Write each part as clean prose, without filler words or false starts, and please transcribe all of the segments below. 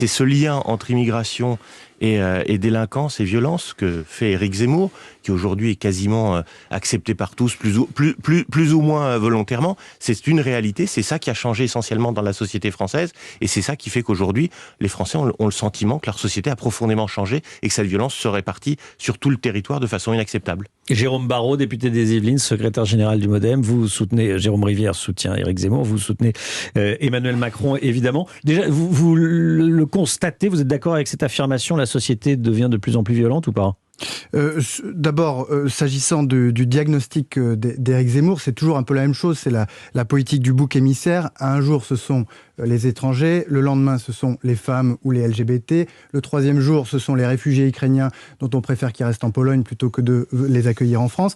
C'est ce lien entre immigration et délinquance et violence que fait Éric Zemmour, qui aujourd'hui est quasiment accepté par tous, plus ou moins volontairement. C'est une réalité, c'est ça qui a changé essentiellement dans la société française, et c'est ça qui fait qu'aujourd'hui, les Français ont le sentiment que leur société a profondément changé et que cette violence se répartit sur tout le territoire de façon inacceptable. Jérôme Barrot, député des Yvelines, secrétaire général du MoDem, vous soutenez, Jérôme Rivière soutient Éric Zemmour, vous soutenez Emmanuel Macron, évidemment. Déjà, vous le constatez, vous êtes d'accord avec cette affirmation, la société devient de plus en plus violente ou pas ? D'abord, s'agissant du diagnostic d'Éric Zemmour, c'est toujours un peu la même chose, c'est la politique du bouc émissaire. Un jour, ce sont les étrangers, le lendemain, ce sont les femmes ou les LGBT, le troisième jour, ce sont les réfugiés ukrainiens dont on préfère qu'ils restent en Pologne plutôt que de les accueillir en France.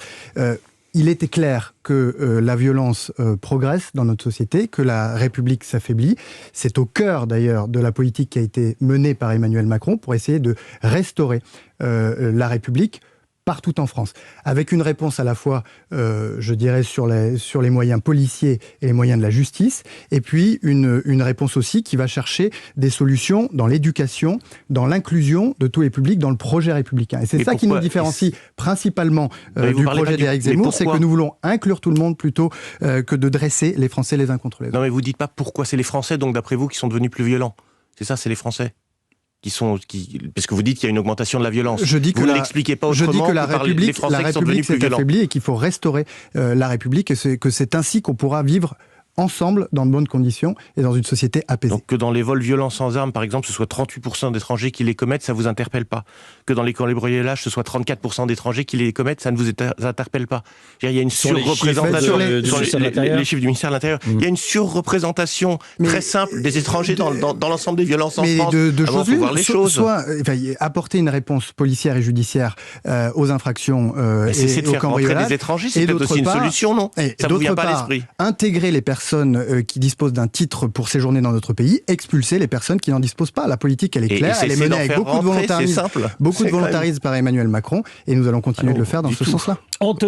Il était clair que la violence progresse dans notre société, que la République s'affaiblit. C'est au cœur d'ailleurs de la politique qui a été menée par Emmanuel Macron pour essayer de restaurer la République partout en France, avec une réponse à la fois, je dirais, sur les moyens policiers et les moyens de la justice, et puis une réponse aussi qui va chercher des solutions dans l'éducation, dans l'inclusion de tous les publics, dans le projet républicain. Et c'est ça qui nous différencie principalement du projet d'Éric Zemmour, c'est que nous voulons inclure tout le monde plutôt que de dresser les Français les uns contre les autres. Non mais vous dites pas pourquoi c'est les Français, donc d'après vous, qui sont devenus plus violents. C'est ça, c'est les Français parce que vous dites qu'il y a une augmentation de la violence. Vous ne l'expliquez pas autrement. Je dis que la République s'est affaiblie et qu'il faut restaurer la République, et que c'est ainsi qu'on pourra vivre ensemble, dans de bonnes conditions, et dans une société apaisée. Donc que dans les vols violents sans armes, par exemple, ce soit 38% d'étrangers qui les commettent, ça vous interpelle pas. Que dans les cambriolages, ce soit 34% d'étrangers qui les commettent, ça ne vous interpelle pas. Il y a une surreprésentation... Les chiffres du ministère de l'Intérieur. Il y a une surreprésentation très simple des étrangers dans l'ensemble des violences en France. Il faut voir les choses. Apporter une réponse policière et judiciaire aux infractions et aux cambriolages. Des étrangers, c'est peut-être aussi une solution, non? Ça vous vient pas à l'esprit. Intégrer les personnes qui disposent d'un titre pour séjourner dans notre pays, expulser les personnes qui n'en disposent pas. La politique, elle est claire, elle est menée avec beaucoup de volontarisme par Emmanuel Macron, et nous allons continuer de le faire dans ce sens-là.